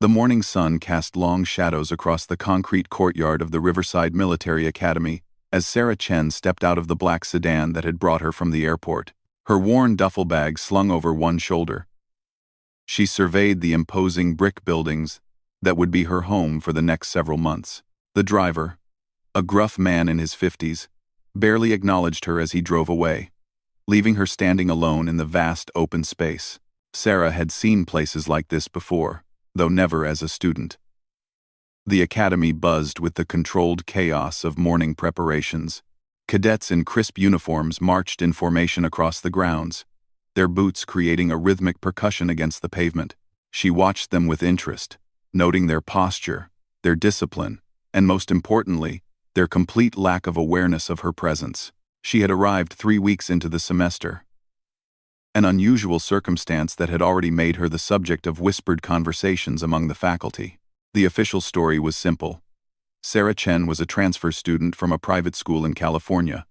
The morning sun cast long shadows across the concrete courtyard of the Riverside Military Academy as Sarah Chen stepped out of the black sedan that had brought her from the airport, her worn duffel bag slung over one shoulder. She surveyed the imposing brick buildings that would be her home for the next several months. The driver, a gruff man in his 50s, barely acknowledged her as he drove away, leaving her standing alone in the vast open space. Sarah had seen places like this before, though never as a student. The academy buzzed with the controlled chaos of morning preparations. Cadets in crisp uniforms marched in formation across the grounds, their boots creating a rhythmic percussion against the pavement. She watched them with interest, noting their posture, their discipline, and most importantly, their complete lack of awareness of her presence. She had arrived 3 weeks into the semester, an unusual circumstance that had already made her the subject of whispered conversations among the faculty. The official story was simple. Sarah Chen was a transfer student from a private school in California,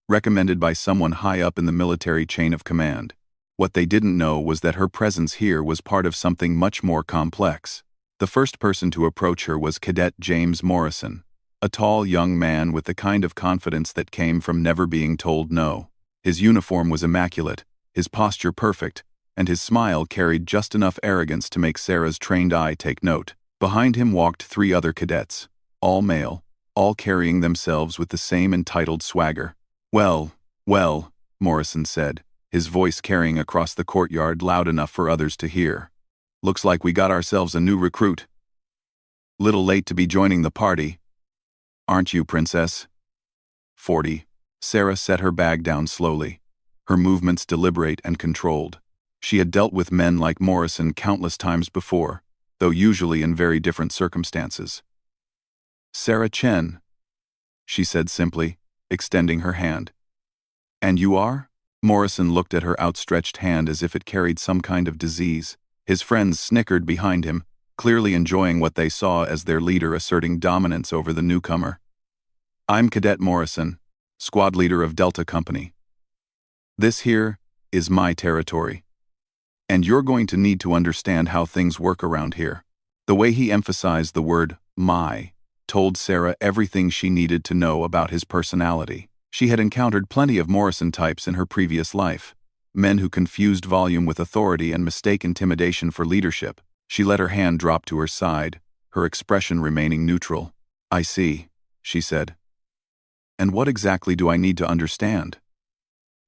recommended by someone high up in the military chain of command. What they didn't know was that her presence here was part of something much more complex. The first person to approach her was Cadet James Morrison, a tall young man with the kind of confidence that came from never being told no. His uniform was immaculate, his posture perfect, and his smile carried just enough arrogance to make Sarah's trained eye take note. Behind him walked 3 other cadets, all male, all carrying themselves with the same entitled swagger. Well, Morrison said, his voice carrying across the courtyard loud enough for others to hear. Looks like we got ourselves a new recruit. Little late to be joining the party, aren't you, Princess? 40. Sarah set her bag down slowly, her movements deliberate and controlled. She had dealt with men like Morrison countless times before, though usually in very different circumstances. Sarah Chen, she said simply, extending her hand. And you are? Morrison looked at her outstretched hand as if it carried some kind of disease. His friends snickered behind him, clearly enjoying what they saw as their leader asserting dominance over the newcomer. I'm Cadet Morrison, squad leader of Delta Company. This here is my territory. And you're going to need to understand how things work around here. The way he emphasized the word my told Sarah everything she needed to know about his personality. She had encountered plenty of Morrison types in her previous life, men who confused volume with authority and mistake intimidation for leadership. She let her hand drop to her side, her expression remaining neutral. I see, she said. And what exactly do I need to understand?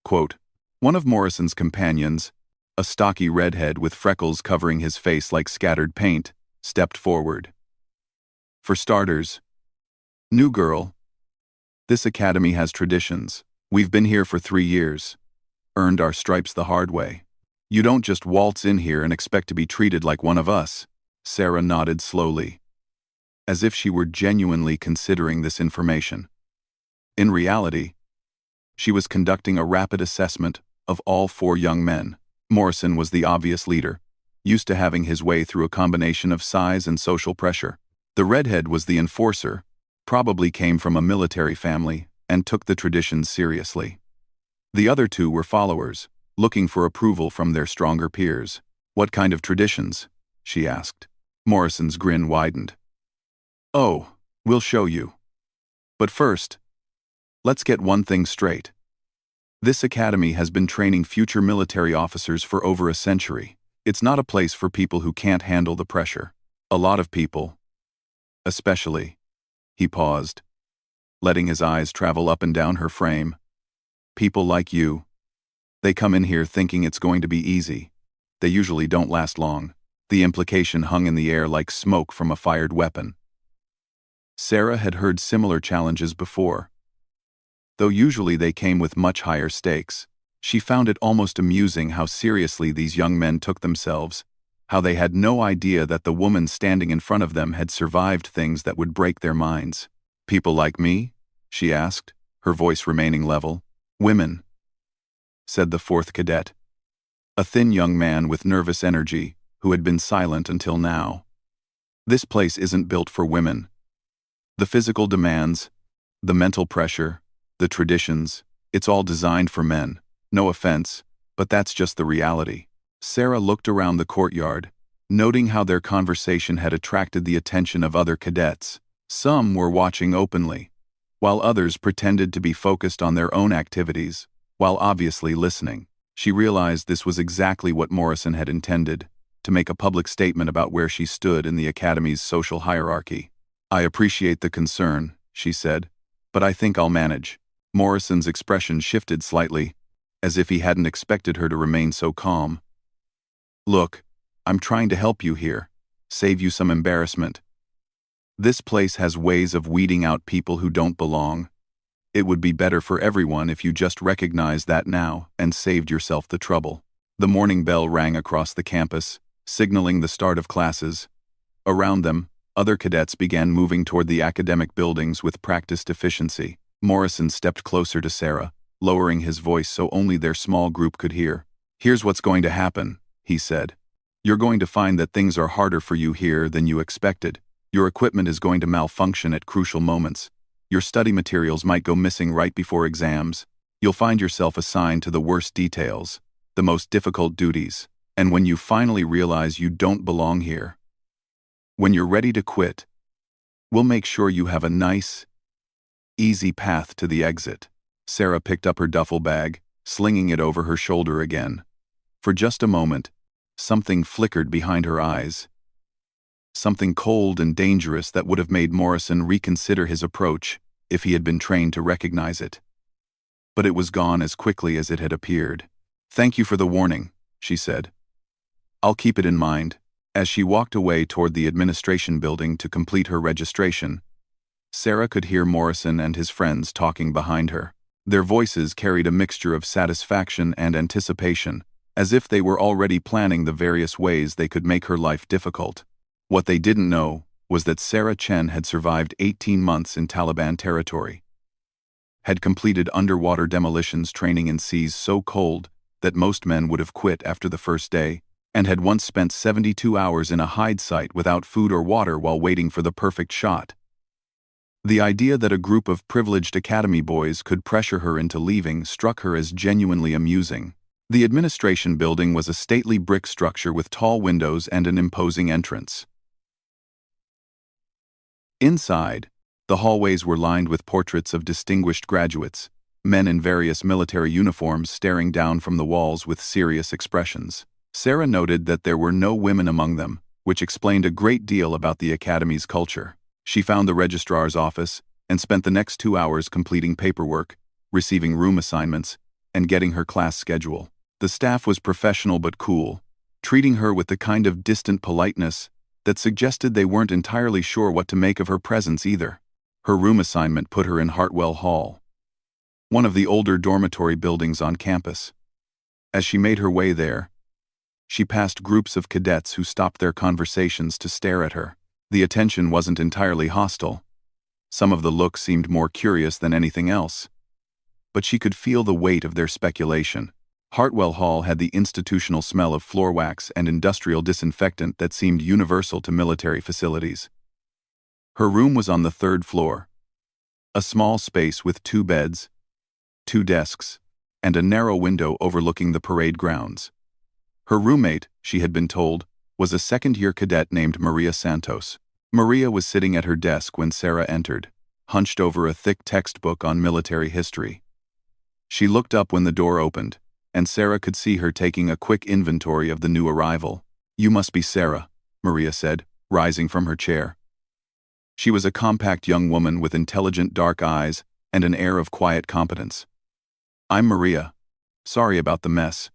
Quote, one of Morrison's companions, a stocky redhead with freckles covering his face like scattered paint, stepped forward. For starters, new girl. This academy has traditions. We've been here for 3 years. Earned our stripes the hard way. You don't just waltz in here and expect to be treated like one of us. Sarah nodded slowly, as if she were genuinely considering this information. In reality, she was conducting a rapid assessment of all 4 young men. Morrison was the obvious leader, used to having his way through a combination of size and social pressure. The redhead was the enforcer, probably came from a military family, and took the traditions seriously. The other 2 were followers, looking for approval from their stronger peers. What kind of traditions? She asked. Morrison's grin widened. Oh, we'll show you. But first, let's get one thing straight. This academy has been training future military officers for over a century. It's not a place for people who can't handle the pressure. A lot of people, especially, he paused, letting his eyes travel up and down her frame. People like you. They come in here thinking it's going to be easy. They usually don't last long. The implication hung in the air like smoke from a fired weapon. Sarah had heard similar challenges before. Though usually they came with much higher stakes, she found it almost amusing how seriously these young men took themselves, how they had no idea that the woman standing in front of them had survived things that would break their minds. People like me? She asked, her voice remaining level. Women, said the 4th cadet, a thin young man with nervous energy who had been silent until now. This place isn't built for women. The physical demands, the mental pressure, the traditions, it's all designed for men. No offense, but that's just the reality. Sarah looked around the courtyard, noting how their conversation had attracted the attention of other cadets. Some were watching openly, while others pretended to be focused on their own activities, while obviously listening. She realized this was exactly what Morrison had intended, to make a public statement about where she stood in the Academy's social hierarchy. "I appreciate the concern," she said, "but I think I'll manage." Morrison's expression shifted slightly, as if he hadn't expected her to remain so calm. "Look, I'm trying to help you here, save you some embarrassment. This place has ways of weeding out people who don't belong. It would be better for everyone if you just recognized that now and saved yourself the trouble." The morning bell rang across the campus, signaling the start of classes. Around them, other cadets began moving toward the academic buildings with practiced efficiency. Morrison stepped closer to Sarah, lowering his voice so only their small group could hear. "Here's what's going to happen," he said. "You're going to find that things are harder for you here than you expected. Your equipment is going to malfunction at crucial moments. Your study materials might go missing right before exams. You'll find yourself assigned to the worst details, the most difficult duties, and when you finally realize you don't belong here, when you're ready to quit, we'll make sure you have a nice, easy path to the exit." Sarah picked up her duffel bag, slinging it over her shoulder again. For just a moment, something flickered behind her eyes. Something cold and dangerous that would have made Morrison reconsider his approach if he had been trained to recognize it. But it was gone as quickly as it had appeared. "Thank you for the warning," she said. "I'll keep it in mind." As she walked away toward the administration building to complete her registration, Sarah could hear Morrison and his friends talking behind her. Their voices carried a mixture of satisfaction and anticipation, as if they were already planning the various ways they could make her life difficult. What they didn't know was that Sarah Chen had survived 18 months in Taliban territory, had completed underwater demolitions training in seas so cold that most men would have quit after the first day, and had once spent 72 hours in a hide site without food or water while waiting for the perfect shot. The idea that a group of privileged academy boys could pressure her into leaving struck her as genuinely amusing. The administration building was a stately brick structure with tall windows and an imposing entrance. Inside, the hallways were lined with portraits of distinguished graduates, men in various military uniforms staring down from the walls with serious expressions. Sarah noted that there were no women among them, which explained a great deal about the academy's culture. She found the registrar's office and spent the next 2 hours completing paperwork, receiving room assignments, and getting her class schedule. The staff was professional but cool, treating her with the kind of distant politeness that suggested they weren't entirely sure what to make of her presence either. Her room assignment put her in Hartwell Hall, one of the older dormitory buildings on campus. As she made her way there, she passed groups of cadets who stopped their conversations to stare at her. The attention wasn't entirely hostile. Some of the looks seemed more curious than anything else. But she could feel the weight of their speculation. Hartwell Hall had the institutional smell of floor wax and industrial disinfectant that seemed universal to military facilities. Her room was on the 3rd floor, a small space with 2 beds, 2 desks, and a narrow window overlooking the parade grounds. Her roommate, she had been told, was a second-year cadet named Maria Santos. Maria was sitting at her desk when Sarah entered, hunched over a thick textbook on military history. She looked up when the door opened, and Sarah could see her taking a quick inventory of the new arrival. "You must be Sarah," Maria said, rising from her chair. She was a compact young woman with intelligent dark eyes and an air of quiet competence. "I'm Maria. Sorry about the mess.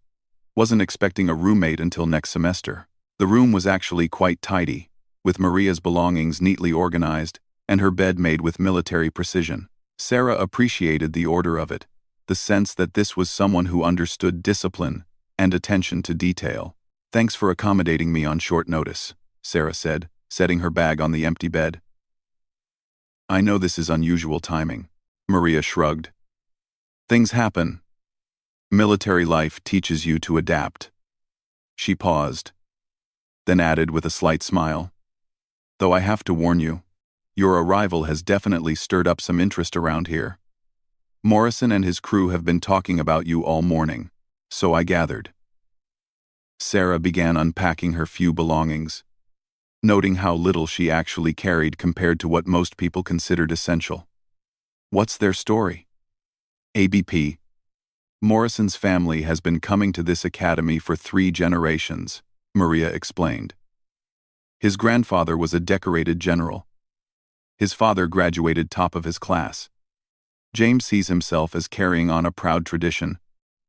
Wasn't expecting a roommate until next semester." The room was actually quite tidy, with Maria's belongings neatly organized and her bed made with military precision. Sarah appreciated the order of it, the sense that this was someone who understood discipline and attention to detail. "Thanks for accommodating me on short notice," Sarah said, setting her bag on the empty bed. "I know this is unusual timing," Maria shrugged. "Things happen. Military life teaches you to adapt." She paused, then added with a slight smile, "Though I have to warn you, your arrival has definitely stirred up some interest around here. Morrison and his crew have been talking about you all morning, so I gathered." Sarah began unpacking her few belongings, noting how little she actually carried compared to what most people considered essential. What's their story? ABP. Morrison's family has been coming to this academy for 3 generations, Maria explained. His grandfather was a decorated general. His father graduated top of his class. James sees himself as carrying on a proud tradition,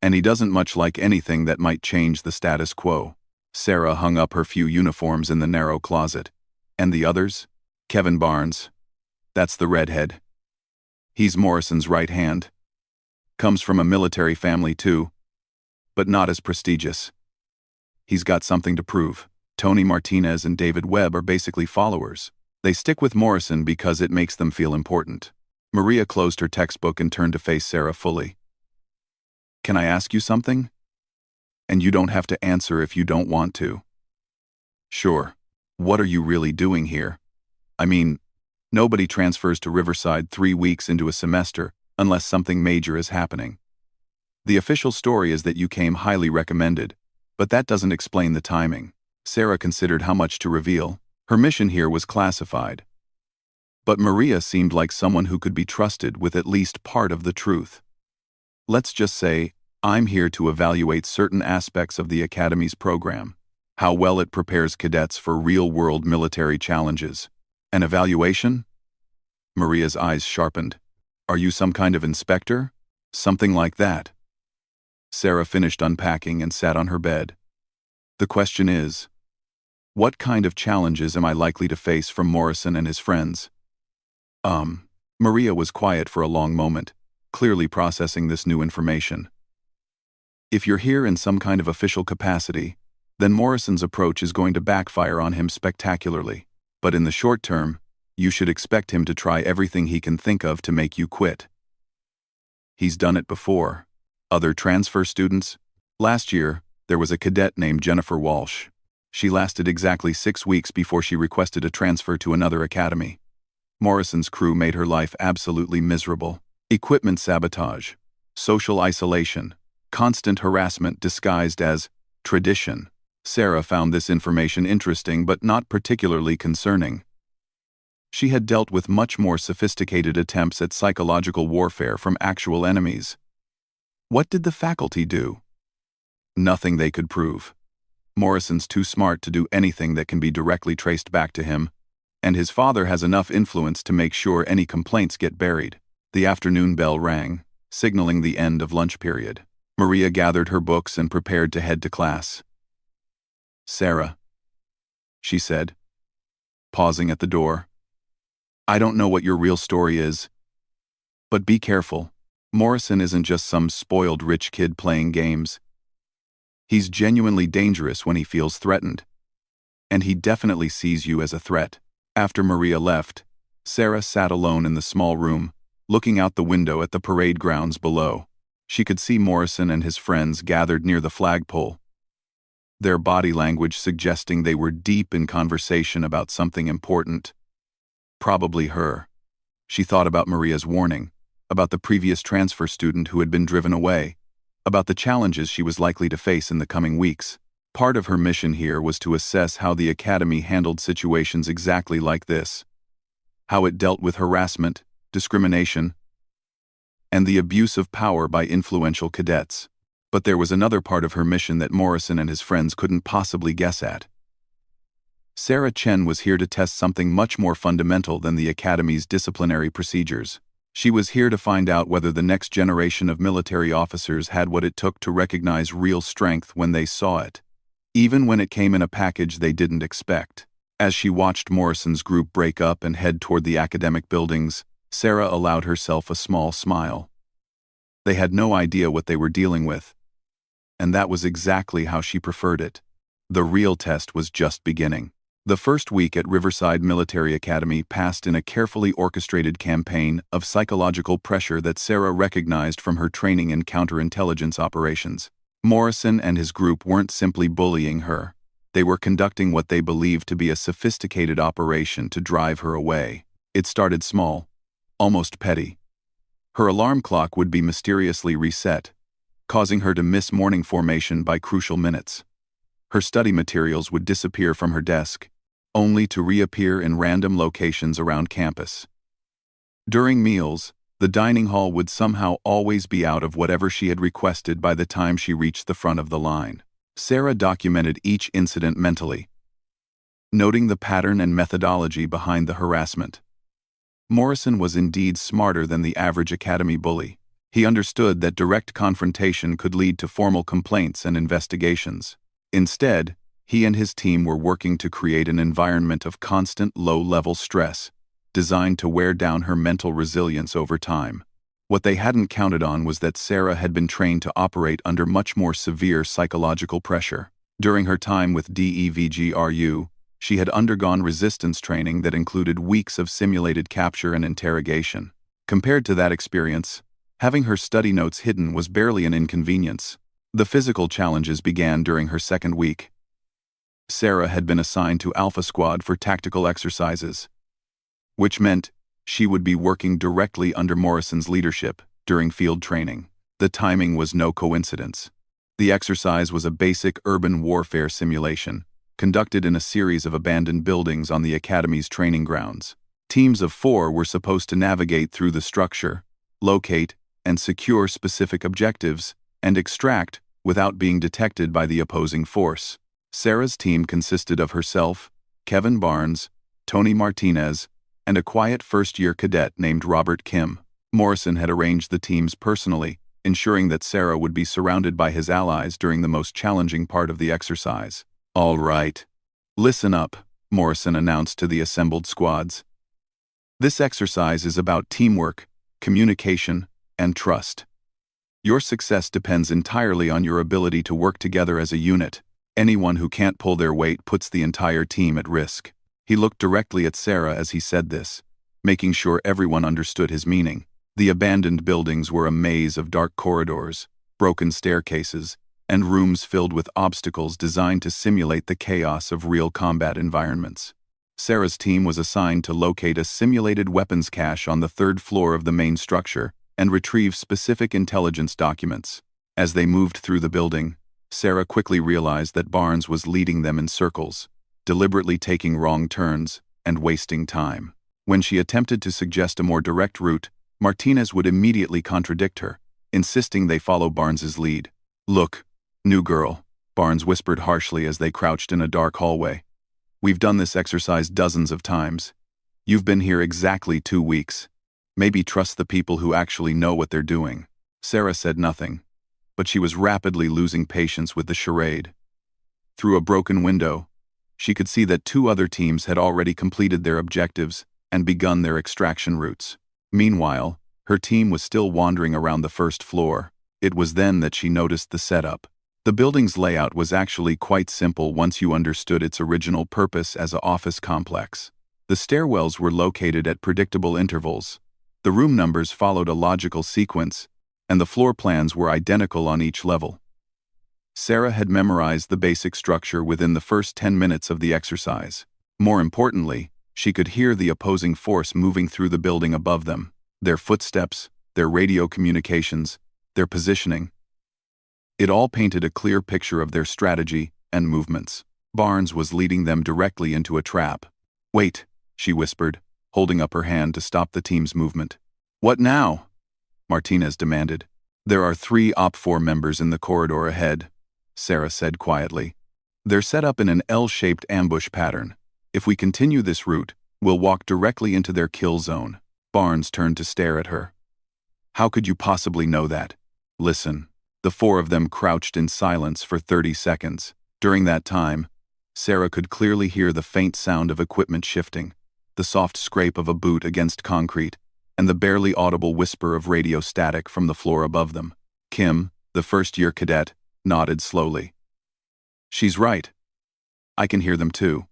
and he doesn't much like anything that might change the status quo. Sarah hung up her few uniforms in the narrow closet. And the others? Kevin Barnes. That's the redhead. He's Morrison's right hand. Comes from a military family too, but not as prestigious. He's got something to prove. Tony Martinez and David Webb are basically followers. They stick with Morrison because it makes them feel important. Maria closed her textbook and turned to face Sarah fully. Can I ask you something? And you don't have to answer if you don't want to. Sure. What are you really doing here? I mean, nobody transfers to Riverside 3 weeks into a semester unless something major is happening. The official story is that you came highly recommended, but that doesn't explain the timing. Sarah considered how much to reveal. Her mission here was classified. But Maria seemed like someone who could be trusted with at least part of the truth. Let's just say, I'm here to evaluate certain aspects of the Academy's program. How well it prepares cadets for real-world military challenges. An evaluation? Maria's eyes sharpened. Are you some kind of inspector? Something like that. Sarah finished unpacking and sat on her bed. The question is, what kind of challenges am I likely to face from Morrison and his friends? Maria was quiet for a long moment, clearly processing this new information. If you're here in some kind of official capacity, then Morrison's approach is going to backfire on him spectacularly. But in the short term, you should expect him to try everything he can think of to make you quit. He's done it before. Other transfer students? Last year, there was a cadet named Jennifer Walsh. She lasted exactly 6 weeks before she requested a transfer to another academy. Morrison's crew made her life absolutely miserable. Equipment sabotage, social isolation, constant harassment disguised as tradition. Sarah found this information interesting but not particularly concerning. She had dealt with much more sophisticated attempts at psychological warfare from actual enemies. What did the faculty do? Nothing they could prove. Morrison's too smart to do anything that can be directly traced back to him, and his father has enough influence to make sure any complaints get buried. The afternoon bell rang, signaling the end of lunch period. Maria gathered her books and prepared to head to class. Sarah, she said, pausing at the door. I don't know what your real story is, but be careful. Morrison isn't just some spoiled rich kid playing games. He's genuinely dangerous when he feels threatened. And he definitely sees you as a threat. After Maria left, Sarah sat alone in the small room, looking out the window at the parade grounds below. She could see Morrison and his friends gathered near the flagpole, their body language suggesting they were deep in conversation about something important. Probably her. She thought about Maria's warning, about the previous transfer student who had been driven away, about the challenges she was likely to face in the coming weeks. Part of her mission here was to assess how the academy handled situations exactly like this, how it dealt with harassment, discrimination, and the abuse of power by influential cadets. But there was another part of her mission that Morrison and his friends couldn't possibly guess at. Sarah Chen was here to test something much more fundamental than the Academy's disciplinary procedures. She was here to find out whether the next generation of military officers had what it took to recognize real strength when they saw it, even when it came in a package they didn't expect. As she watched Morrison's group break up and head toward the academic buildings, Sarah allowed herself a small smile. They had no idea what they were dealing with, and that was exactly how she preferred it. The real test was just beginning. The first week at Riverside Military Academy passed in a carefully orchestrated campaign of psychological pressure that Sarah recognized from her training in counterintelligence operations. Morrison and his group weren't simply bullying her. They were conducting what they believed to be a sophisticated operation to drive her away. It started small, almost petty. Her alarm clock would be mysteriously reset, causing her to miss morning formation by crucial minutes. Her study materials would disappear from her desk, only to reappear in random locations around campus. During meals, the dining hall would somehow always be out of whatever she had requested by the time she reached the front of the line. Sarah documented each incident mentally, noting the pattern and methodology behind the harassment. Morrison was indeed smarter than the average academy bully. He understood that direct confrontation could lead to formal complaints and investigations. Instead, he and his team were working to create an environment of constant low-level stress, designed to wear down her mental resilience over time. What they hadn't counted on was that Sarah had been trained to operate under much more severe psychological pressure. During her time with DEVGRU, she had undergone resistance training that included weeks of simulated capture and interrogation. Compared to that experience, having her study notes hidden was barely an inconvenience. The physical challenges began during her second week. Sarah had been assigned to Alpha Squad for tactical exercises, which meant she would be working directly under Morrison's leadership during field training. The timing was no coincidence. The exercise was a basic urban warfare simulation, conducted in a series of abandoned buildings on the Academy's training grounds. Teams of 4 were supposed to navigate through the structure, locate and secure specific objectives, and extract without being detected by the opposing force. Sarah's team consisted of herself, Kevin Barnes, Tony Martinez, and a quiet first-year cadet named Robert Kim. Morrison had arranged the teams personally, ensuring that Sarah would be surrounded by his allies during the most challenging part of the exercise. "All right. Listen up," Morrison announced to the assembled squads. "This exercise is about teamwork, communication, and trust. Your success depends entirely on your ability to work together as a unit. Anyone who can't pull their weight puts the entire team at risk." He looked directly at Sarah as he said this, making sure everyone understood his meaning. The abandoned buildings were a maze of dark corridors, broken staircases, and rooms filled with obstacles designed to simulate the chaos of real combat environments. Sarah's team was assigned to locate a simulated weapons cache on the 3rd floor of the main structure and retrieve specific intelligence documents. As they moved through the building, Sarah quickly realized that Barnes was leading them in circles, deliberately taking wrong turns and wasting time. When she attempted to suggest a more direct route, Martinez would immediately contradict her, insisting they follow Barnes's lead. "Look, new girl," Barnes whispered harshly as they crouched in a dark hallway. "We've done this exercise dozens of times. You've been here exactly 2 weeks. Maybe trust the people who actually know what they're doing." Sarah said nothing, but she was rapidly losing patience with the charade. Through a broken window, she could see that 2 other teams had already completed their objectives and begun their extraction routes. Meanwhile, her team was still wandering around the 1st floor. It was then that she noticed the setup. The building's layout was actually quite simple once you understood its original purpose as an office complex. The stairwells were located at predictable intervals, the room numbers followed a logical sequence, and the floor plans were identical on each level. Sarah had memorized the basic structure within the first 10 minutes of the exercise. More importantly, she could hear the opposing force moving through the building above them, their footsteps, their radio communications, their positioning. It all painted a clear picture of their strategy and movements. Barnes was leading them directly into a trap. "Wait," she whispered, holding up her hand to stop the team's movement. "What now?" Martinez demanded. "There are 3 OP4 members in the corridor ahead," Sarah said quietly. "They're set up in an L-shaped ambush pattern. If we continue this route, we'll walk directly into their kill zone." Barnes turned to stare at her. "How could you possibly know that?" "Listen." The 4 of them crouched in silence for 30 seconds. During that time, Sarah could clearly hear the faint sound of equipment shifting, the soft scrape of a boot against concrete, and the barely audible whisper of radio static from the floor above them. Kim, the first-year cadet, nodded slowly. "She's right. I can hear them too."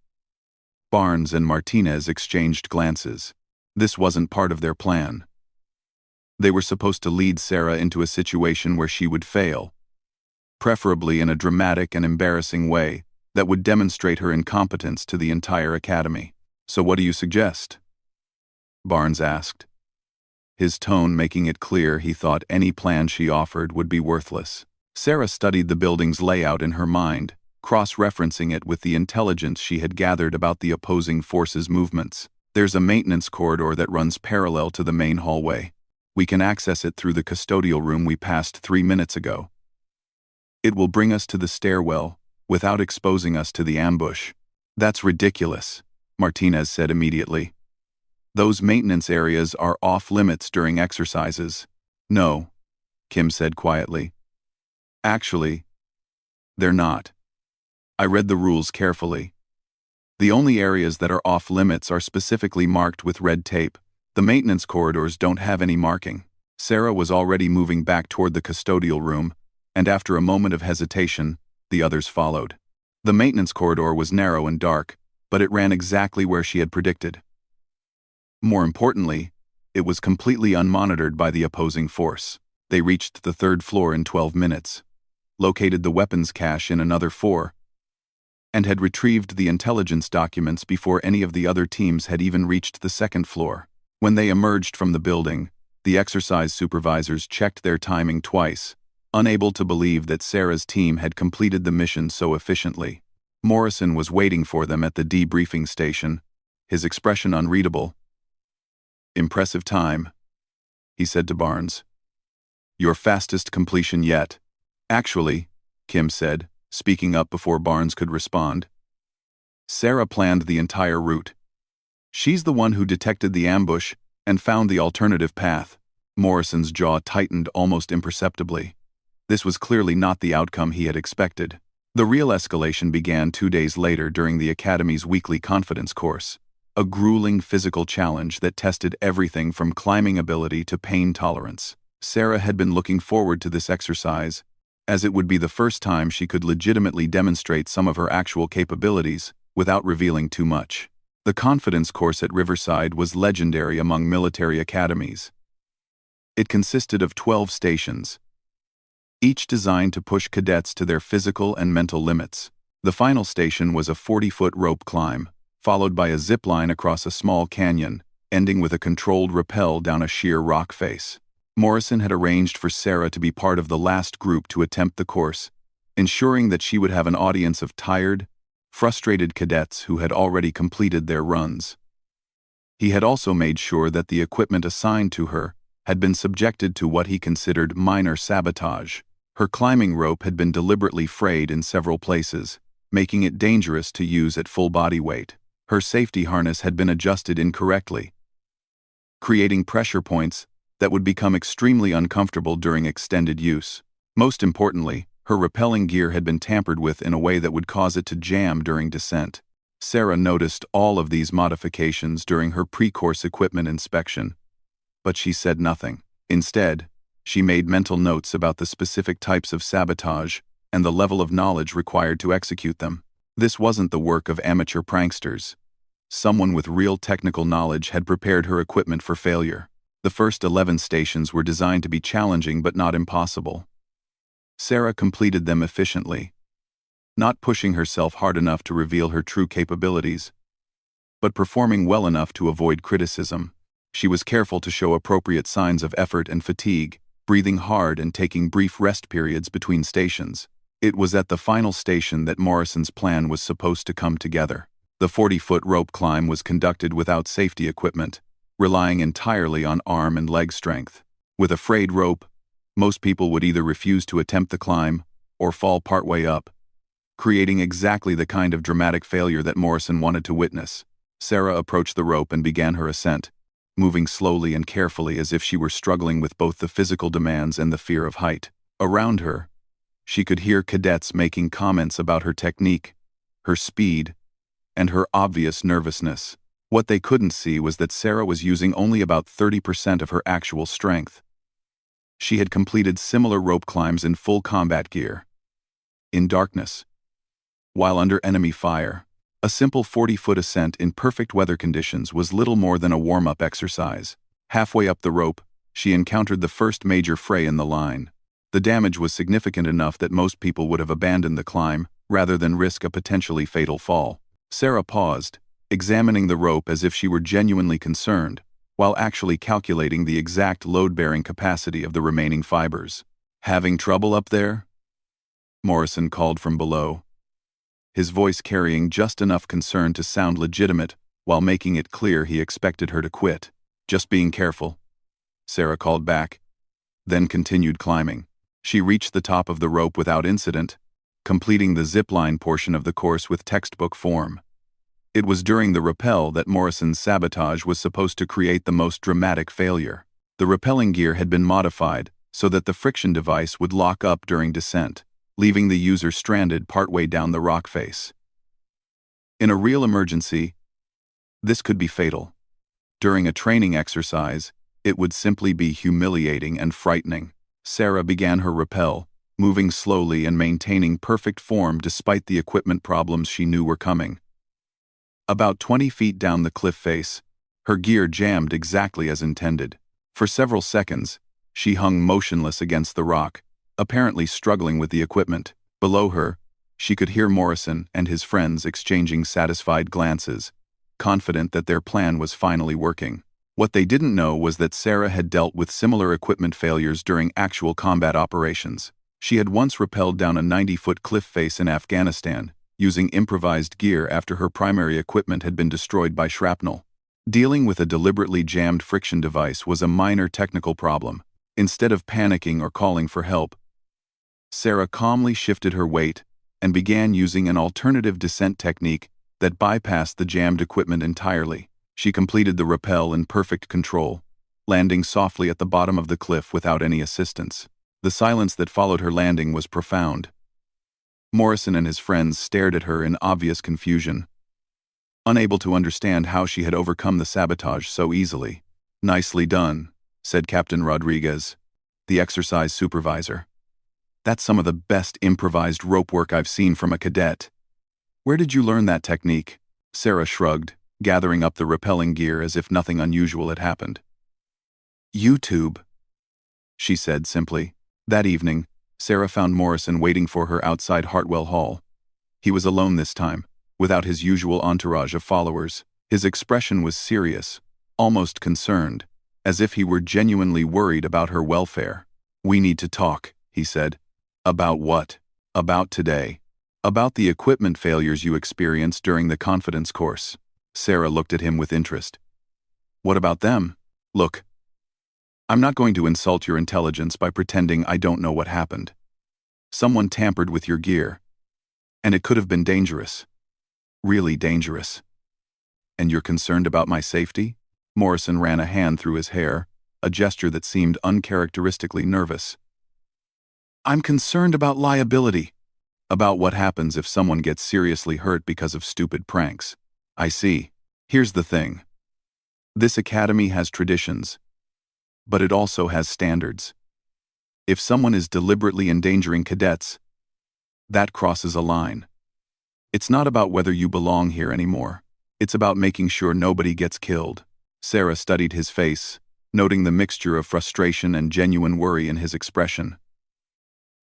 Barnes and Martinez exchanged glances. This wasn't part of their plan. They were supposed to lead Sarah into a situation where she would fail, preferably in a dramatic and embarrassing way that would demonstrate her incompetence to the entire academy. "So what do you suggest?" Barnes asked, his tone making it clear he thought any plan she offered would be worthless. Sarah studied the building's layout in her mind, cross-referencing it with the intelligence she had gathered about the opposing forces' movements. There's a maintenance corridor that runs parallel to the main hallway. We can access it through the custodial room we passed 3 minutes ago. It will bring us to the stairwell, without exposing us to the ambush. That's ridiculous, Martinez said immediately. Those maintenance areas are off-limits during exercises. No, Kim said quietly. Actually, they're not. I read the rules carefully. The only areas that are off-limits are specifically marked with red tape. The maintenance corridors don't have any marking. Sarah was already moving back toward the custodial room, and after a moment of hesitation, the others followed. The maintenance corridor was narrow and dark, but it ran exactly where she had predicted. More importantly, it was completely unmonitored by the opposing force. They reached the 3rd floor in 12 minutes, located the weapons cache in another 4, and had retrieved the intelligence documents before any of the other teams had even reached the 2nd floor. When they emerged from the building, the exercise supervisors checked their timing twice, unable to believe that Sarah's team had completed the mission so efficiently. Morrison was waiting for them at the debriefing station, his expression unreadable. "Impressive time," he said to Barnes. "Your fastest completion yet." "Actually," Kim said, speaking up before Barnes could respond, "Sarah planned the entire route. She's the one who detected the ambush and found the alternative path." Morrison's jaw tightened almost imperceptibly. This was clearly not the outcome he had expected. The real escalation began 2 days later during the Academy's weekly confidence course, a grueling physical challenge that tested everything from climbing ability to pain tolerance. Sarah had been looking forward to this exercise, as it would be the first time she could legitimately demonstrate some of her actual capabilities without revealing too much. The confidence course at Riverside was legendary among military academies. It consisted of 12 stations, each designed to push cadets to their physical and mental limits. The final station was a 40-foot rope climb, followed by a zip line across a small canyon, ending with a controlled rappel down a sheer rock face. Morrison had arranged for Sarah to be part of the last group to attempt the course, ensuring that she would have an audience of tired, frustrated cadets who had already completed their runs. He had also made sure that the equipment assigned to her had been subjected to what he considered minor sabotage. Her climbing rope had been deliberately frayed in several places, making it dangerous to use at full body weight. Her safety harness had been adjusted incorrectly, creating pressure points that would become extremely uncomfortable during extended use. Most importantly, her rappelling gear had been tampered with in a way that would cause it to jam during descent. Sarah noticed all of these modifications during her pre-course equipment inspection, but she said nothing. Instead, she made mental notes about the specific types of sabotage and the level of knowledge required to execute them. This wasn't the work of amateur pranksters. Someone with real technical knowledge had prepared her equipment for failure. The first 11 stations were designed to be challenging but not impossible. Sarah completed them efficiently, not pushing herself hard enough to reveal her true capabilities, but performing well enough to avoid criticism. She was careful to show appropriate signs of effort and fatigue, breathing hard and taking brief rest periods between stations. It was at the final station that Morrison's plan was supposed to come together. The 40-foot rope climb was conducted without safety equipment, relying entirely on arm and leg strength. With a frayed rope, most people would either refuse to attempt the climb or fall partway up, creating exactly the kind of dramatic failure that Morrison wanted to witness. Sarah approached the rope and began her ascent, moving slowly and carefully as if she were struggling with both the physical demands and the fear of height. Around her, she could hear cadets making comments about her technique, her speed, and her obvious nervousness. What they couldn't see was that Sarah was using only about 30% of her actual strength. She had completed similar rope climbs in full combat gear, in darkness, while under enemy fire. A simple 40-foot ascent in perfect weather conditions was little more than a warm-up exercise. Halfway up the rope, she encountered the first major fray in the line. The damage was significant enough that most people would have abandoned the climb, rather than risk a potentially fatal fall. Sarah paused, examining the rope as if she were genuinely concerned, while actually calculating the exact load-bearing capacity of the remaining fibers. "Having trouble up there?" Morrison called from below. his voice carrying just enough concern to sound legitimate while making it clear he expected her to quit. "Just being careful," Sarah called back, then continued climbing. She reached the top of the rope without incident, completing the zipline portion of the course with textbook form. It was during the rappel that Morrison's sabotage was supposed to create the most dramatic failure. The rappelling gear had been modified so that the friction device would lock up during descent, leaving the user stranded partway down the rock face. In a real emergency, this could be fatal. During a training exercise, it would simply be humiliating and frightening. Sarah began her rappel, moving slowly and maintaining perfect form despite the equipment problems she knew were coming. About 20 feet down the cliff face, her gear jammed exactly as intended. For several seconds, she hung motionless against the rock, apparently struggling with the equipment. Below her, she could hear Morrison and his friends exchanging satisfied glances, confident that their plan was finally working. What they didn't know was that Sarah had dealt with similar equipment failures during actual combat operations. She had once rappelled down a 90-foot cliff face in Afghanistan, using improvised gear after her primary equipment had been destroyed by shrapnel. Dealing with a deliberately jammed friction device was a minor technical problem. Instead of panicking or calling for help, Sarah calmly shifted her weight and began using an alternative descent technique that bypassed the jammed equipment entirely. She completed the rappel in perfect control, landing softly at the bottom of the cliff without any assistance. The silence that followed her landing was profound. Morrison and his friends stared at her in obvious confusion, unable to understand how she had overcome the sabotage so easily. "Nicely done," said Captain Rodriguez, the exercise supervisor. "That's some of the best improvised rope work I've seen from a cadet. Where did you learn that technique?" Sarah shrugged, gathering up the rappelling gear as if nothing unusual had happened. "YouTube," she said simply. That evening, Sarah found Morrison waiting for her outside Hartwell Hall. He was alone this time, without his usual entourage of followers. His expression was serious, almost concerned, as if he were genuinely worried about her welfare. "We need to talk," he said. "About what?" "About today. About the equipment failures you experienced during the confidence course." Sarah looked at him with interest. "What about them?" "Look, I'm not going to insult your intelligence by pretending I don't know what happened. Someone tampered with your gear, and it could have been dangerous. Really dangerous. And you're concerned about my safety?" Morrison ran a hand through his hair, a gesture that seemed uncharacteristically nervous. "I'm concerned about liability. About what happens if someone gets seriously hurt because of stupid pranks." "I see. Here's the thing. This academy has traditions, but it also has standards. If someone is deliberately endangering cadets, that crosses a line. It's not about whether you belong here anymore. It's about making sure nobody gets killed." Sarah studied his face, noting the mixture of frustration and genuine worry in his expression.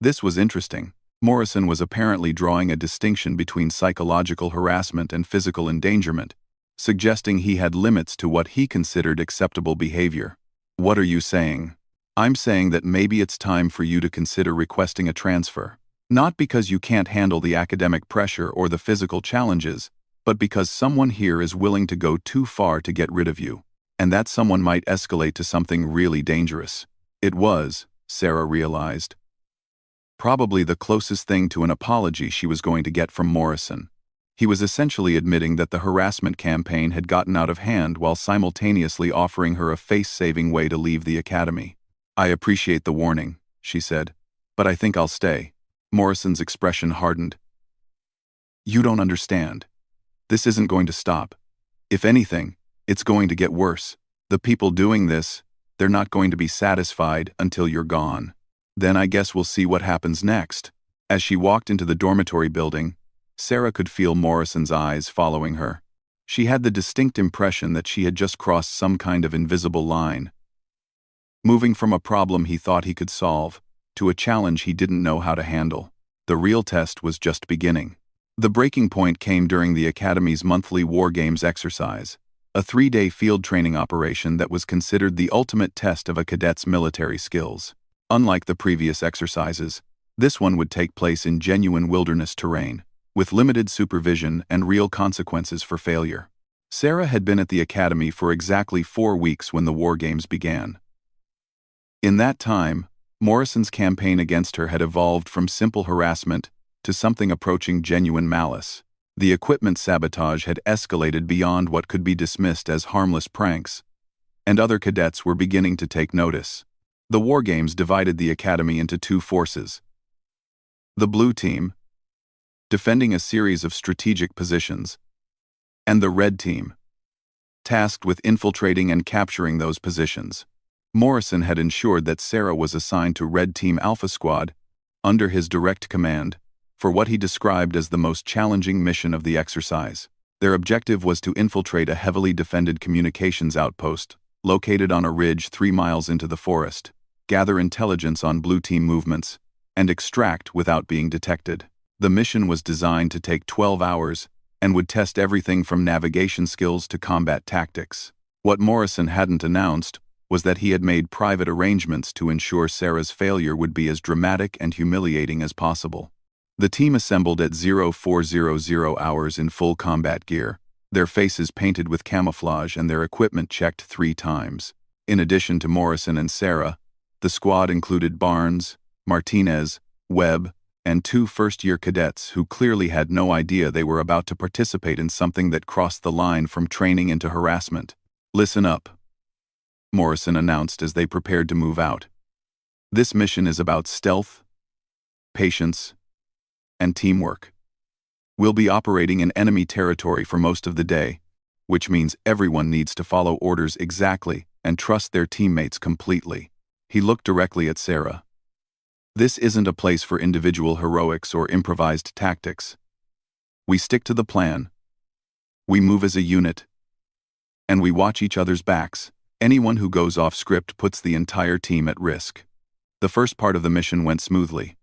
This was interesting. Morrison was apparently drawing a distinction between psychological harassment and physical endangerment, suggesting he had limits to what he considered acceptable behavior. "What are you saying?" "I'm saying that maybe it's time for you to consider requesting a transfer. Not because you can't handle the academic pressure or the physical challenges, but because someone here is willing to go too far to get rid of you. And that someone might escalate to something really dangerous." It was, Sarah realized, probably the closest thing to an apology she was going to get from Morrison. He was essentially admitting that the harassment campaign had gotten out of hand while simultaneously offering her a face-saving way to leave the academy. "I appreciate the warning," she said, "but I think I'll stay." Morrison's expression hardened. "You don't understand. This isn't going to stop. If anything, it's going to get worse. The people doing this, they're not going to be satisfied until you're gone. Then I guess we'll see what happens next." As she walked into the dormitory building, Sarah could feel Morrison's eyes following her. She had the distinct impression that she had just crossed some kind of invisible line, moving from a problem he thought he could solve to a challenge he didn't know how to handle. The real test was just beginning. The breaking point came during the Academy's monthly War Games exercise, a 3-day field training operation that was considered the ultimate test of a cadet's military skills. Unlike the previous exercises, this one would take place in genuine wilderness terrain. with limited supervision and real consequences for failure. Sarah had been at the academy for exactly 4 weeks when the war games began. In that time, Morrison's campaign against her had evolved from simple harassment to something approaching genuine malice. The equipment sabotage had escalated beyond what could be dismissed as harmless pranks, and other cadets were beginning to take notice. The war games divided the academy into 2 forces. The blue team, defending a series of strategic positions, and the red team, tasked with infiltrating and capturing those positions. Morrison had ensured that Sarah was assigned to Red Team Alpha Squad, under his direct command, for what he described as the most challenging mission of the exercise. Their objective was to infiltrate a heavily defended communications outpost, located on a ridge 3 miles into the forest, gather intelligence on blue team movements, and extract without being detected. The mission was designed to take 12 hours and would test everything from navigation skills to combat tactics. What Morrison hadn't announced was that he had made private arrangements to ensure Sarah's failure would be as dramatic and humiliating as possible. The team assembled at 0400 hours in full combat gear, their faces painted with camouflage and their equipment checked 3 times. In addition to Morrison and Sarah, the squad included Barnes, Martinez, Webb, and 2 first-year cadets who clearly had no idea they were about to participate in something that crossed the line from training into harassment. "Listen up," Morrison announced as they prepared to move out. "This mission is about stealth, patience, and teamwork. We'll be operating in enemy territory for most of the day, which means everyone needs to follow orders exactly and trust their teammates completely." He looked directly at Sarah. "This isn't a place for individual heroics or improvised tactics. We stick to the plan. We move as a unit. And we watch each other's backs. Anyone who goes off script puts the entire team at risk." The first part of the mission went smoothly.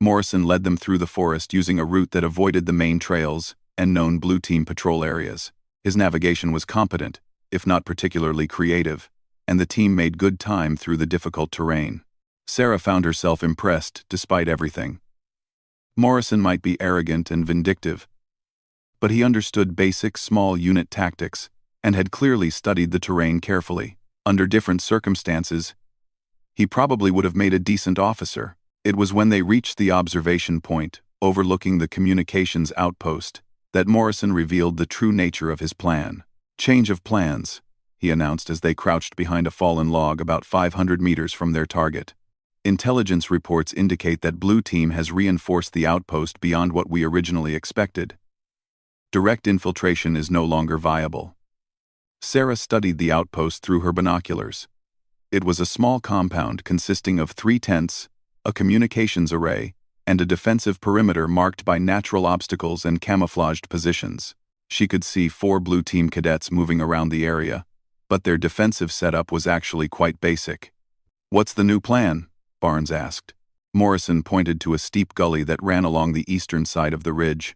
Morrison led them through the forest using a route that avoided the main trails and known blue team patrol areas. His navigation was competent, if not particularly creative, and the team made good time through the difficult terrain. Sarah found herself impressed despite everything. Morrison might be arrogant and vindictive, but he understood basic small unit tactics and had clearly studied the terrain carefully. Under different circumstances, he probably would have made a decent officer. It was when they reached the observation point, overlooking the communications outpost, that Morrison revealed the true nature of his plan. "Change of plans," he announced as they crouched behind a fallen log about 500 meters from their target. "Intelligence reports indicate that Blue Team has reinforced the outpost beyond what we originally expected. Direct infiltration is no longer viable." Sarah studied the outpost through her binoculars. It was a small compound consisting of 3 tents, a communications array, and a defensive perimeter marked by natural obstacles and camouflaged positions. She could see 4 blue team cadets moving around the area, but their defensive setup was actually quite basic. "What's the new plan?" Barnes asked. Morrison pointed to a steep gully that ran along the eastern side of the ridge.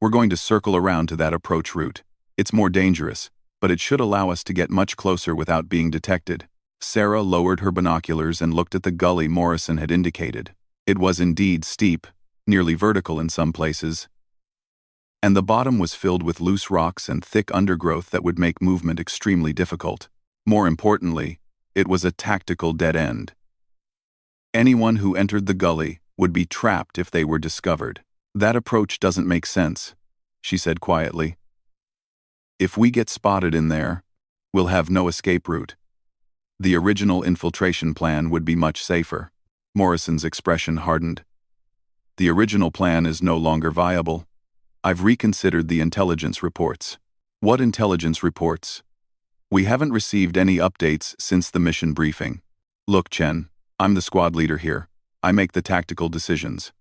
"We're going to circle around to that approach route. It's more dangerous, but it should allow us to get much closer without being detected." Sarah lowered her binoculars and looked at the gully Morrison had indicated. It was indeed steep, nearly vertical in some places, and the bottom was filled with loose rocks and thick undergrowth that would make movement extremely difficult. More importantly, it was a tactical dead end. Anyone who entered the gully would be trapped if they were discovered. "That approach doesn't make sense," she said quietly. "If we get spotted in there, we'll have no escape route. The original infiltration plan would be much safer." Morrison's expression hardened. "The original plan is no longer viable. I've reconsidered the intelligence reports." "What intelligence reports?" "We haven't received any updates since the mission briefing. Look, Chen, I'm the squad leader here. I make the tactical decisions.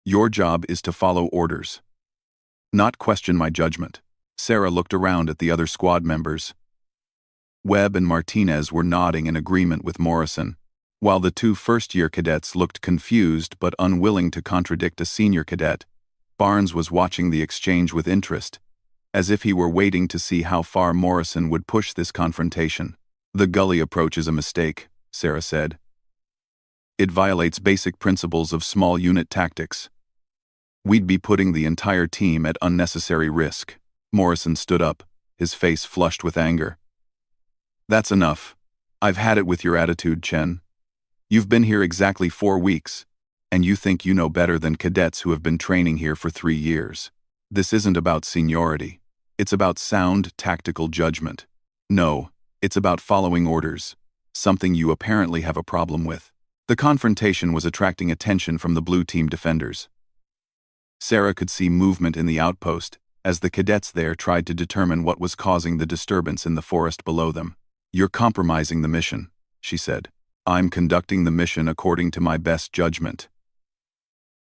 Your job is to follow orders, not question my judgment." Sarah looked around at the other squad members. Webb and Martinez were nodding in agreement with Morrison, while the 2 first-year cadets looked confused but unwilling to contradict a senior cadet. Barnes was watching the exchange with interest, as if he were waiting to see how far Morrison would push this confrontation. "The gully approach is a mistake," Sarah said. "It violates basic principles of small unit tactics. We'd be putting the entire team at unnecessary risk. Morrison stood up, his face flushed with anger. That's enough. I've had it with your attitude, Chen. You've been here exactly 4 weeks, and you think you know better than cadets who have been training here for 3 years. This isn't about seniority. It's about sound, tactical judgment. No, it's about following orders, something you apparently have a problem with. The confrontation was attracting attention from the blue team defenders. Sarah could see movement in the outpost as the cadets there tried to determine what was causing the disturbance in the forest below them. You're compromising the mission, she said. I'm conducting the mission according to my best judgment.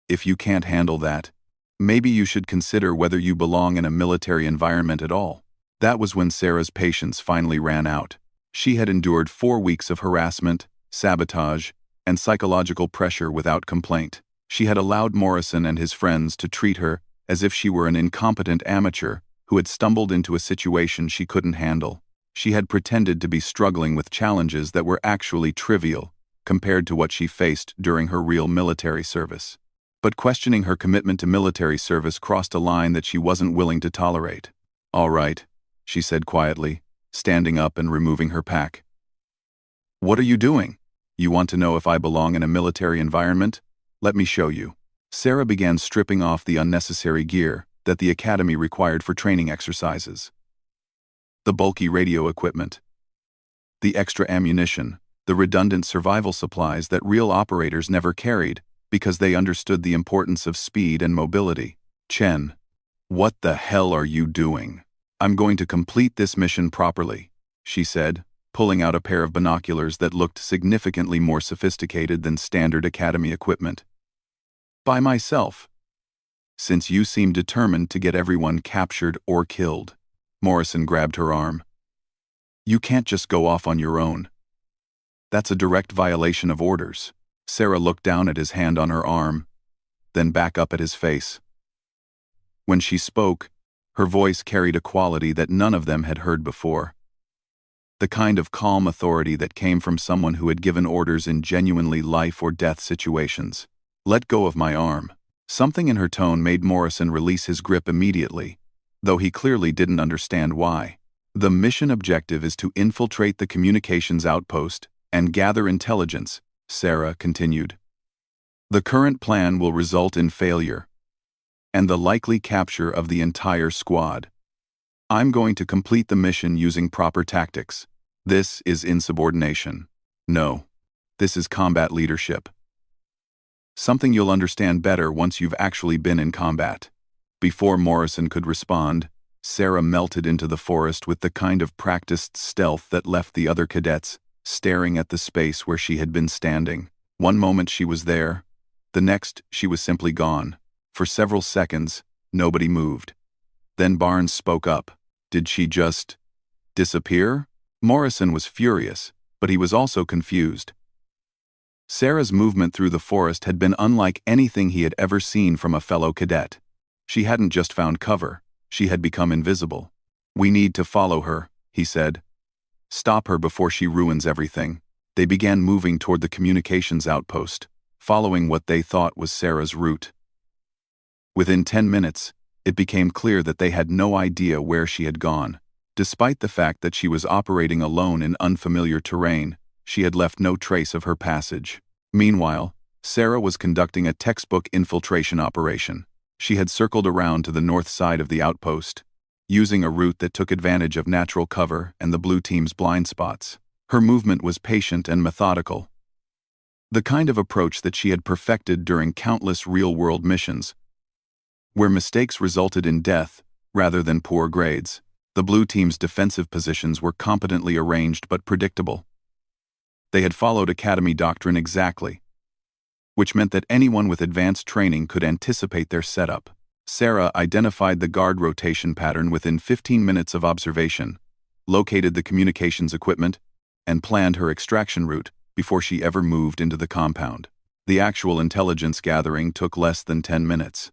If you can't handle that, maybe you should consider whether you belong in a military environment at all. That was when Sarah's patience finally ran out. She had endured 4 weeks of harassment, sabotage, and psychological pressure without complaint. She had allowed Morrison and his friends to treat her as if she were an incompetent amateur who had stumbled into a situation she couldn't handle. She had pretended to be struggling with challenges that were actually trivial compared to what she faced during her real military service. But questioning her commitment to military service crossed a line that she wasn't willing to tolerate. All right, she said quietly, standing up and removing her pack. What are you doing? You want to know if I belong in a military environment? Let me show you. Sarah began stripping off the unnecessary gear that the academy required for training exercises. The bulky radio equipment, the extra ammunition, the redundant survival supplies that real operators never carried because they understood the importance of speed and mobility. Chen, what the hell are you doing? I'm going to complete this mission properly, she said, pulling out a pair of binoculars that looked significantly more sophisticated than standard academy equipment. By myself. Since you seem determined to get everyone captured or killed. Morrison grabbed her arm. You can't just go off on your own. That's a direct violation of orders. Sarah looked down at his hand on her arm, then back up at his face. When she spoke, her voice carried a quality that none of them had heard before. The kind of calm authority that came from someone who had given orders in genuinely life or death situations. Let go of my arm. Something in her tone made Morrison release his grip immediately, though he clearly didn't understand why. The mission objective is to infiltrate the communications outpost and gather intelligence, Sarah continued. The current plan will result in failure and the likely capture of the entire squad. I'm going to complete the mission using proper tactics. This is insubordination. No, this is combat leadership. Something you'll understand better once you've actually been in combat. Before Morrison could respond, Sarah melted into the forest with the kind of practiced stealth that left the other cadets staring at the space where she had been standing. One moment she was there, the next she was simply gone. For several seconds, nobody moved. Then Barnes spoke up. Did she just disappear? Morrison was furious, but he was also confused. Sarah's movement through the forest had been unlike anything he had ever seen from a fellow cadet. She hadn't just found cover, she had become invisible. We need to follow her, he said. Stop her before she ruins everything. They began moving toward the communications outpost, following what they thought was Sarah's route. Within 10 minutes, it became clear that they had no idea where she had gone. Despite the fact that she was operating alone in unfamiliar terrain, she had left no trace of her passage. Meanwhile, Sarah was conducting a textbook infiltration operation. She had circled around to the north side of the outpost, using a route that took advantage of natural cover and the blue team's blind spots. Her movement was patient and methodical, the kind of approach that she had perfected during countless real-world missions, where mistakes resulted in death rather than poor grades. The blue team's defensive positions were competently arranged but predictable. They had followed academy doctrine exactly, which meant that anyone with advanced training could anticipate their setup. Sarah identified the guard rotation pattern within 15 minutes of observation, located the communications equipment, and planned her extraction route before she ever moved into the compound. The actual intelligence gathering took less than 10 minutes.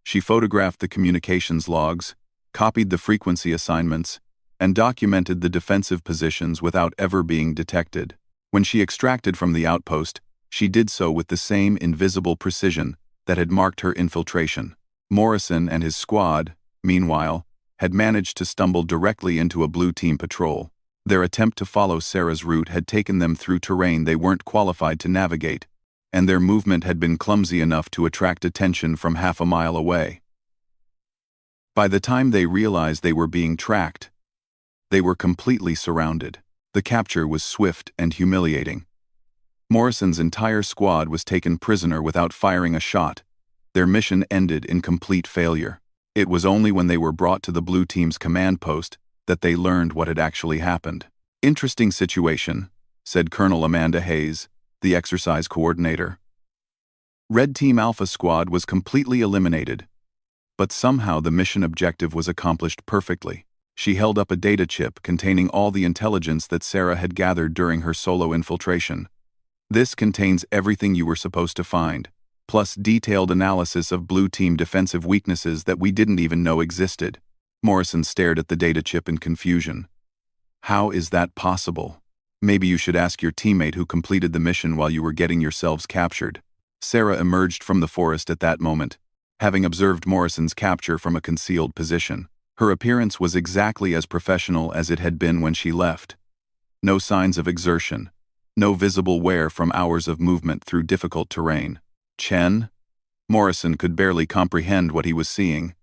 She photographed the communications logs, copied the frequency assignments, and documented the defensive positions without ever being detected. When she extracted from the outpost, she did so with the same invisible precision that had marked her infiltration. Morrison and his squad, meanwhile, had managed to stumble directly into a blue team patrol. Their attempt to follow Sarah's route had taken them through terrain they weren't qualified to navigate, and their movement had been clumsy enough to attract attention from half a mile away. By the time they realized they were being tracked, they were completely surrounded. The capture was swift and humiliating. Morrison's entire squad was taken prisoner without firing a shot. Their mission ended in complete failure. It was only when they were brought to the blue team's command post that they learned what had actually happened. "Interesting situation," said Colonel Amanda Hayes, the exercise coordinator. Red Team Alpha Squad was completely eliminated, but somehow the mission objective was accomplished perfectly. She held up a data chip containing all the intelligence that Sarah had gathered during her solo infiltration. "This contains everything you were supposed to find, plus detailed analysis of blue team defensive weaknesses that we didn't even know existed." Morrison stared at the data chip in confusion. "How is that possible? Maybe you should ask your teammate who completed the mission while you were getting yourselves captured." Sarah emerged from the forest at that moment, having observed Morrison's capture from a concealed position. Her appearance was exactly as professional as it had been when she left. No signs of exertion, no visible wear from hours of movement through difficult terrain. "Chen?" Morrison could barely comprehend what he was seeing.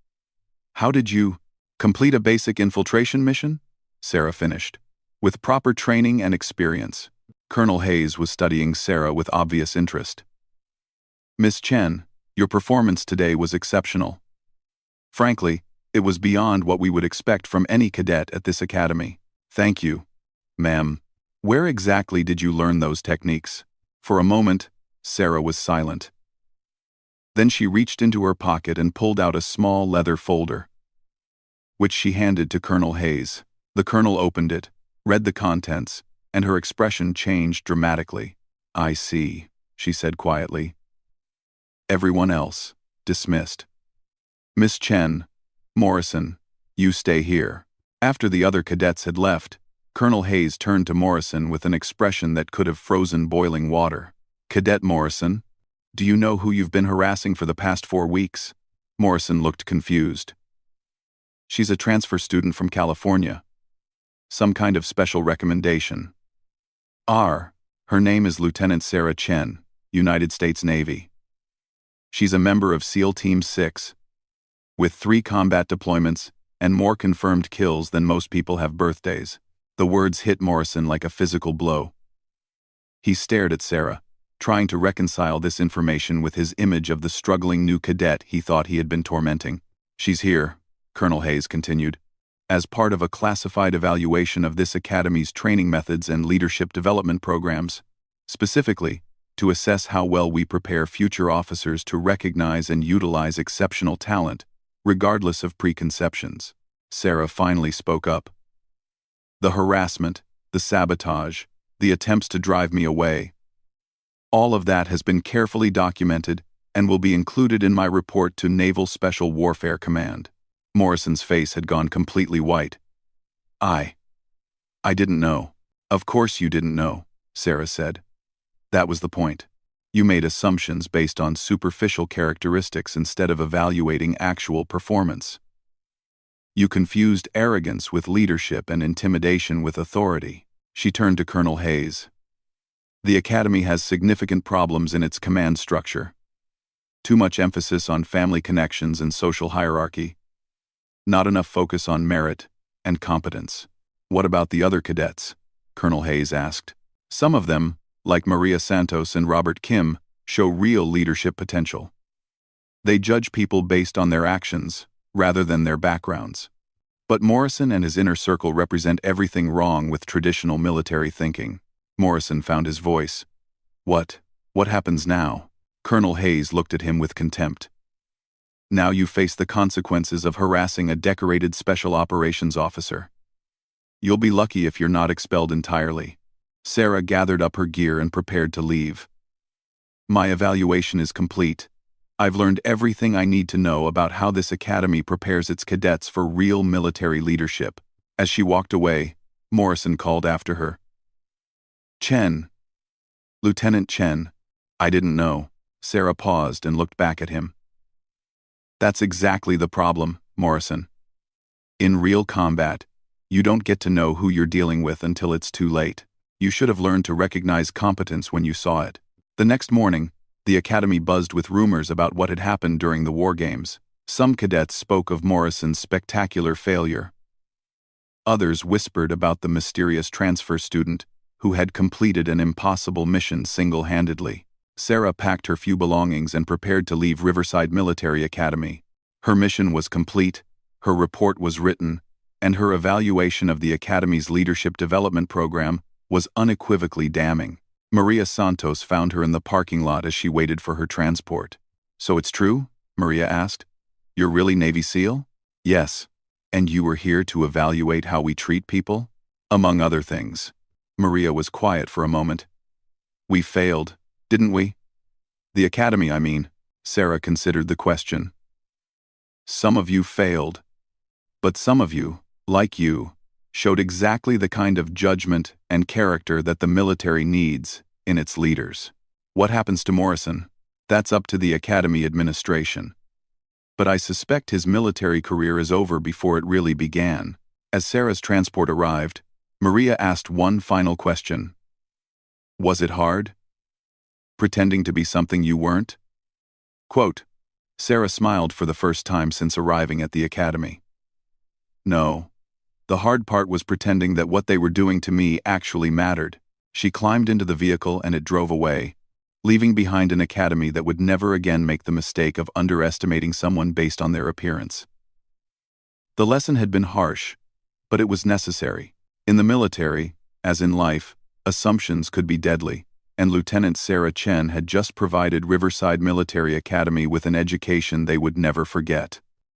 "How did you complete a basic infiltration mission?" Sarah finished. "With proper training and experience." Colonel Hayes was studying Sarah with obvious interest. "Miss Chen, your performance today was exceptional. Frankly, it was beyond what we would expect from any cadet at this academy." "Thank you, ma'am. Where exactly did you learn those techniques?" For a moment, Sarah was silent. Then she reached into her pocket and pulled out a small leather folder, which she handed to Colonel Hayes. The colonel opened it, read the contents, and her expression changed dramatically. "I see," she said quietly. "Everyone else, dismissed. Miss Chen, Morrison, you stay here." After the other cadets had left, Colonel Hayes turned to Morrison with an expression that could have frozen boiling water. "Cadet Morrison, do you know who you've been harassing for the past 4 weeks?" Morrison looked confused. "She's a transfer student from California. Some kind of special recommendation." Her name is Lieutenant Sarah Chen, United States Navy. She's a member of SEAL Team 6, with 3 combat deployments and more confirmed kills than most people have birthdays." The words hit Morrison like a physical blow. He stared at Sarah, trying to reconcile this information with his image of the struggling new cadet he thought he had been tormenting. "She's here," Colonel Hayes continued, "as part of a classified evaluation of this academy's training methods and leadership development programs, specifically to assess how well we prepare future officers to recognize and utilize exceptional talent, regardless of preconceptions." Sarah finally spoke up. "The harassment, the sabotage, the attempts to drive me away. All of that has been carefully documented and will be included in my report to Naval Special Warfare Command." Morrison's face had gone completely white. I didn't know." "Of course you didn't know," Sarah said. "That was the point. You made assumptions based on superficial characteristics instead of evaluating actual performance. You confused arrogance with leadership and intimidation with authority." She turned to Colonel Hayes. "The Academy has significant problems in its command structure. Too much emphasis on family connections and social hierarchy. Not enough focus on merit and competence." "What about the other cadets?" Colonel Hayes asked. "Some of them, like Maria Santos and Robert Kim, show real leadership potential. They judge people based on their actions, rather than their backgrounds. But Morrison and his inner circle represent everything wrong with traditional military thinking." Morrison found his voice. What happens now?" Colonel Hayes looked at him with contempt. "Now you face the consequences of harassing a decorated special operations officer. You'll be lucky if you're not expelled entirely." Sarah gathered up her gear and prepared to leave. "My evaluation is complete. I've learned everything I need to know about how this academy prepares its cadets for real military leadership." As she walked away, Morrison called after her. "Chen. Lieutenant Chen." "I didn't know." Sarah paused and looked back at him. That's exactly the problem, Morrison. In real combat, you don't get to know who you're dealing with until it's too late. You should have learned to recognize competence when you saw it. The next morning, the academy buzzed with rumors about what had happened during the war games. Some cadets spoke of Morrison's spectacular failure. Others whispered about the mysterious transfer student who had completed an impossible mission single-handedly. Sarah packed her few belongings and prepared to leave Riverside Military Academy. Her mission was complete, her report was written, and her evaluation of the Academy's leadership development program was unequivocally damning. Maria Santos found her in the parking lot as she waited for her transport. "So it's true?" Maria asked. "You're really Navy SEAL?" "Yes. And you were here to evaluate how we treat people?" "Among other things." Maria was quiet for a moment. "We failed, didn't we?" "The Academy, I mean." Sarah considered the question. "Some of you failed. But some of you, like you, showed exactly the kind of judgment and character that the military needs in its leaders. What happens to Morrison? That's up to the Academy administration. But I suspect his military career is over before it really began." As Sarah's transport arrived, Maria asked one final question. "Was it hard? Pretending to be something you weren't?" Quote, Sarah smiled for the first time since arriving at the academy. "No. The hard part was pretending that what they were doing to me actually mattered." She climbed into the vehicle and it drove away, leaving behind an academy that would never again make the mistake of underestimating someone based on their appearance. The lesson had been harsh, but it was necessary. In the military, as in life, assumptions could be deadly, and Lieutenant Sarah Chen had just provided Riverside Military Academy with an education they would never forget.